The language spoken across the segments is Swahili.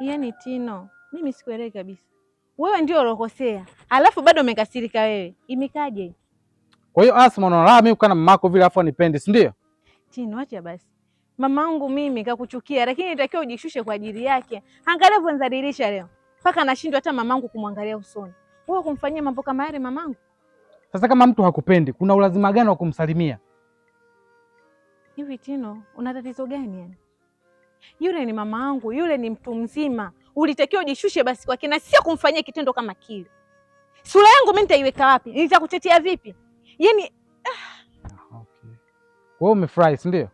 Yaani Tino, mimi sikuelewi kabisa. Wewe ndio ulokosea, alafu bado umekasirika wewe. Imekaje? Kwa hiyo Asma unaona mimi kukaa na mamako vile afu anipende, si ndio? Tino, acha basi. Mamangu mimi kakuchukia, lakini nitakiwa ujishushe kwa ajili yake. Angalia vonzadilisha leo. Mpaka anashindwa hata mamangu kumwangalia usoni. Wewe kumfanyia mambo kama yale mamangu? Sasa kama mtu hakupendi, kuna ulazima gani wa kumsalimia? Hivi Tino, una tatizo gani yani? Yule ni mama yangu, yule ni mtu mzima. Ulitakiwa ujishushe basi kwa kina, sio kumfanyia kitendo kama kile. Sura yangu mimi nitaiweka wapi? Nitakutetea vipi? Yaani Okay. Wewe umefurahi, si ndio?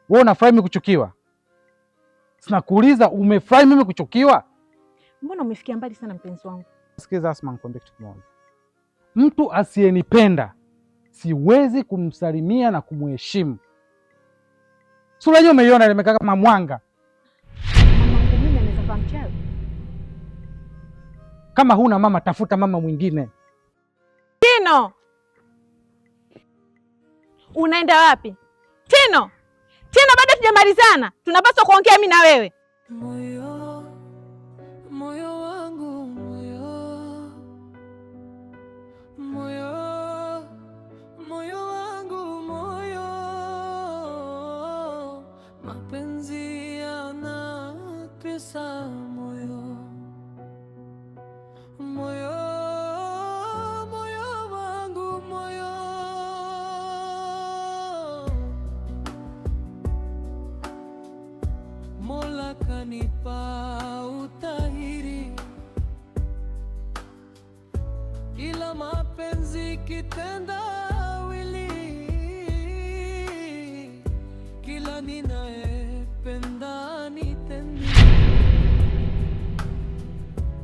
Wewe unafurahi mimi kuchukiwa? Sina kuuliza umefurahi mimi kuchukiwa? Mbona umefikia mbali sana mpenzi wangu? Sikiza Asma, nikwambie kitu kimoja. Mtu asiyenipenda siwezi kumsalimia na kumheshimu. Sura hiyo umeiona imekaa kama mwanga. Mamangu mimi anaweza kuwa mchawi. Kama huna mama, tafuta mama mwingine. Tino! Unaenda wapi? Tino! Tino, bado tujamalizana. Tunapaswa kuongea mimi na wewe. Moyo wangu, moyo wangu, mapenzi yanatesa moyo wangu, Mola kanipa utahiri, ila mapenzi kitendawili, kila ninayependa nitendi,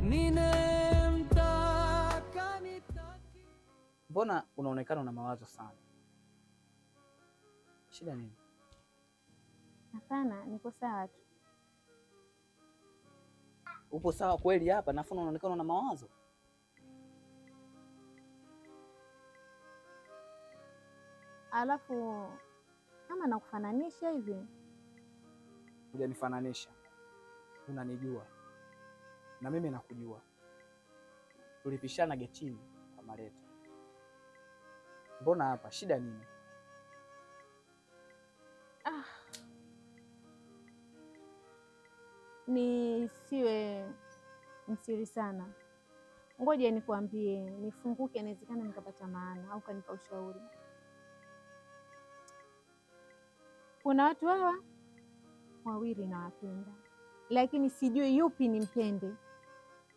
ninemtaka nitaki. Mbona unaonekana una mawazo sana? Shida nini? Hapana, niko sawa tu. Upo sawa kweli hapa, nafu unaonekana una mawazo? Alafu kama nakufananisha hivi. Hujanifananisha. Unanijua na mimi nakujua. Tulipishana getini kwa Mareta. Mbona hapa shida nini? Nisiwe msiri sana. Ngoja nikwambie, nifunguke, inawezekana nikapata maana au kanipa ushauri. Kuna watu hawa wawili nawapenda, lakini sijui yupi nimpende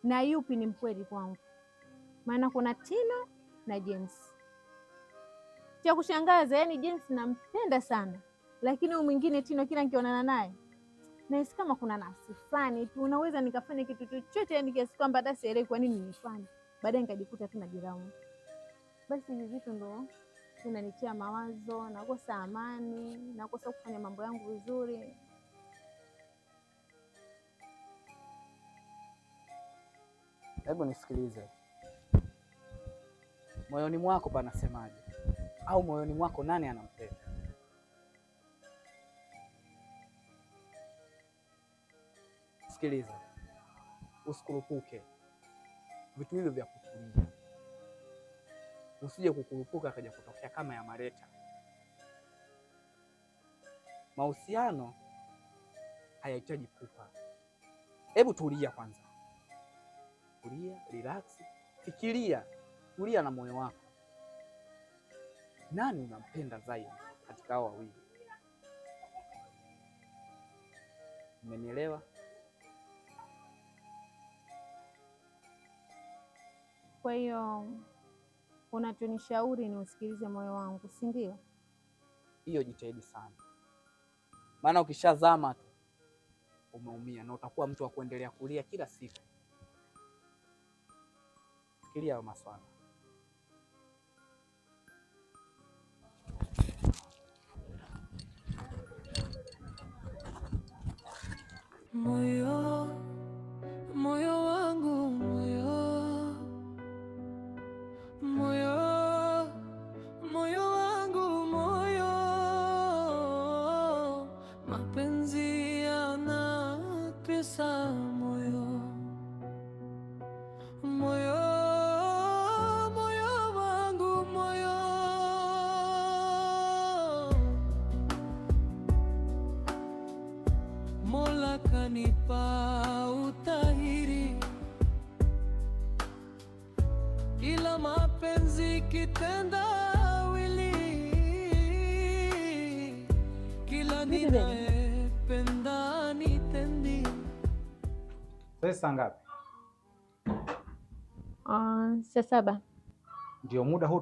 na yupi ni mkweli kwangu. Maana kuna Tino na James. Cha kushangaza, yani James nampenda sana, lakini huyu mwingine Tino kila nikionana naye nahisi kama kuna nafsi fulani tu, unaweza nikafanya kitu chochote yani kiasi kwamba hata sielewi kwa nini nifanye, baadaye nikajikuta tu najilaumu. Basi hivi vitu ndo vinanitia mawazo, nakosa amani, nakosa kufanya mambo yangu vizuri. Hebu nisikilize. Moyoni mwako panasemaje? Au moyoni mwako nani anampenda? Sikiliza, usikurupuke vitu hivyo vya kutulia. Usije kukurupuka akaja kutokea kama ya Mareta. Mahusiano hayahitaji pupa. Hebu tulia kwanza, tulia, relax, fikiria, tulia na moyo wako. Nani unampenda zaidi katika hao wawili? Umenielewa? Kwa hiyo unachonishauri ni usikilize moyo wangu, si ndio? Hiyo jitahidi sana, maana ukishazama tu umeumia na utakuwa mtu wa kuendelea kulia kila siku. Fikiria hayo maswala. Moyo wangu, moyo wangu, mapenzi yanatesa moyo, moyo, moyo wangu, moyo. Mola kanipa utahiri, ila mapenzi kitendawili, kila ninayependa nitendi. Sasa saa ngapi? Saa 7. Ndio muda huu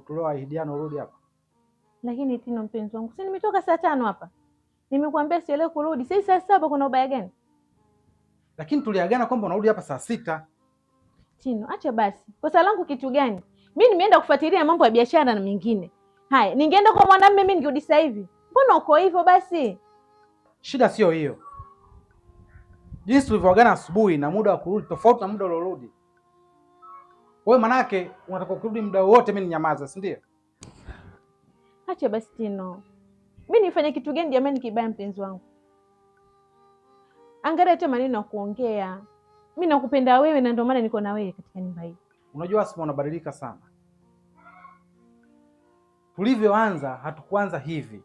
tulioahidiana urudi hapa. Lakini Tino mpenzi wangu, si nimetoka saa 5 hapa. Nimekuambia sielewi kurudi. Sasa saa 7 kuna ubaya gani? Lakini tuliagana kwamba unarudi hapa saa 6. Tino, acha basi. Kosa langu kitu gani? Mimi nimeenda kufuatilia mambo ya biashara na mengine. Haya, ningeenda kwa mwanamume mimi ningerudi sasa hivi. Mbona uko hivyo basi? Shida sio hiyo. Jinsi tulivyoagana asubuhi na muda wa kurudi tofauti na muda uliorudi. Wewe manake unataka kurudi muda wote mimi ninyamaza, si ndio? Acha basi Tino. Mimi nifanye kitu gani jamani kibaya mpenzi wangu? Angalia hata maneno ya kuongea. Mimi nakupenda wewe na ndio maana niko na wewe katika nyumba hii. Unajua Asma unabadilika sana. Tulivyoanza hatukuanza hivi.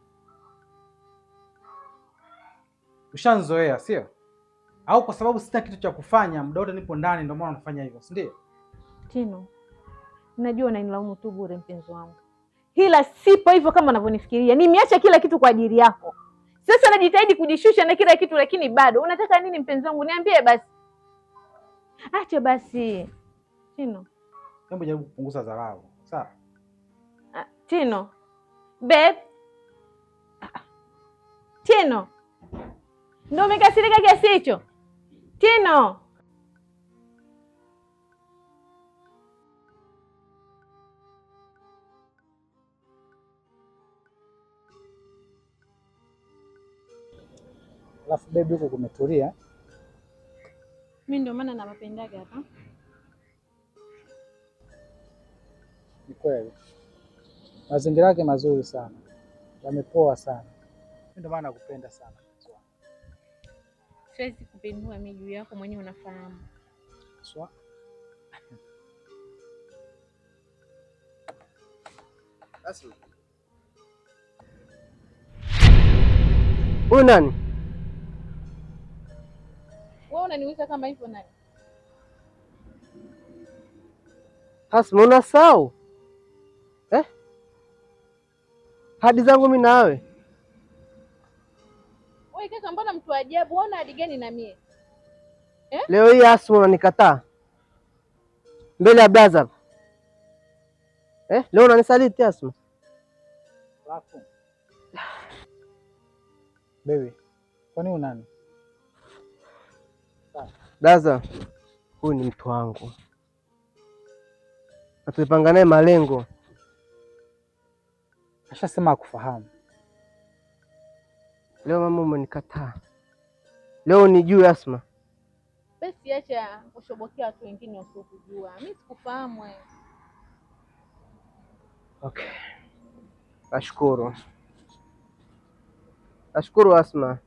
Ushanzoea, sio? Au kwa sababu sina kitu cha kufanya, muda wote nipo ndani ndio maana unafanya hivyo, si ndio? Tino, najua unanilaumu tu bure mpenzi wangu. Hila sipo hivyo kama unavyonifikiria. Nimeacha kila kitu kwa ajili yako. Sasa najitahidi kujishusha na kila kitu lakini bado. Unataka nini mpenzi wangu? Niambie basi. Acha basi. Tino. Hebu jaribu kupunguza dharau. Sawa? Tino. Babe. Tino. Ndio umekasirika kiasi hicho? Tino. Alafu baby huko kumetulia. Mimi ndio maana nawapendaga hapa. Ni kweli. Mazingira yake mazuri sana. Yamepoa sana. Mimi ndio maana nakupenda sana. Siwezi kupindua miguu yako mwenyewe unafahamu. Sawa. Asma. Huyu nani? Wewe unaniuliza kama hivyo nani? Asma, unasahau? Hadi zangu mimi na wewe. Wewe kaka, mbona mtu ajabu? Wewe una hadi gani na mie? Leo hii Asma unanikataa mbele ya blaza. Leo unanisaliti Asma. Alafu. Baby, kwani unani? Blaza, huyu ni mtu wangu. Na tulipanga naye malengo. Ashasema akufahamu. Leo mama umenikataa. Leo nijue Asma. Basi acha kushobokea watu wengine wasiokujua. Mimi sikufahamu wewe. Okay. Nashukuru. Nashukuru Asma.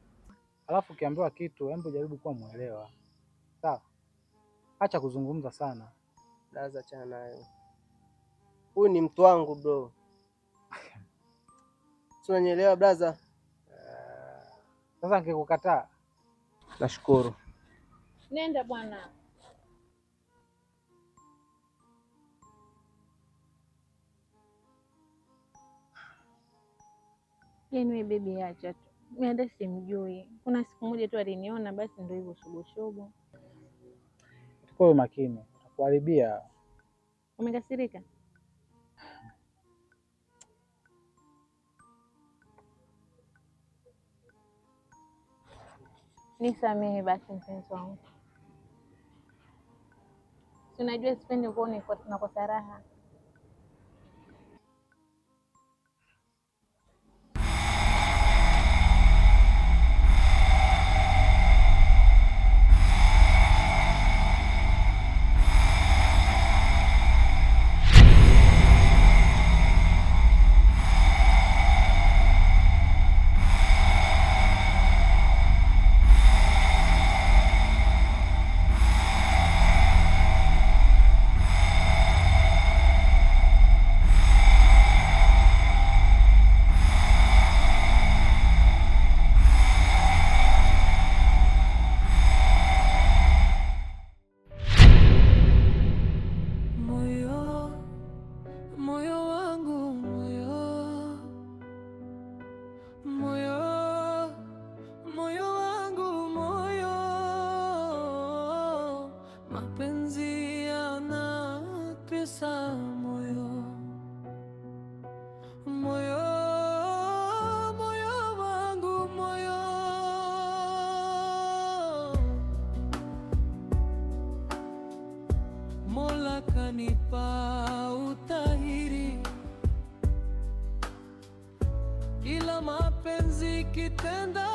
Alafu ukiambiwa kitu, hebu jaribu kuwa muelewa. Sawa? Acha kuzungumza sana. Laza chana nayo. Huyu ni mtu wangu bro. Unanielewa blaza? Sasa nikikukataa. Nashukuru. Nenda bwana. Anyway baby, acha tu. Mimi hata simjui. Kuna siku moja tu aliniona basi ndio hivyo shoboshobo. Tuko makini. Utakuharibia. Umekasirika? Nisamehe basi mpenzi wangu. Unajua sipendi kuona nakosa raha. kitenda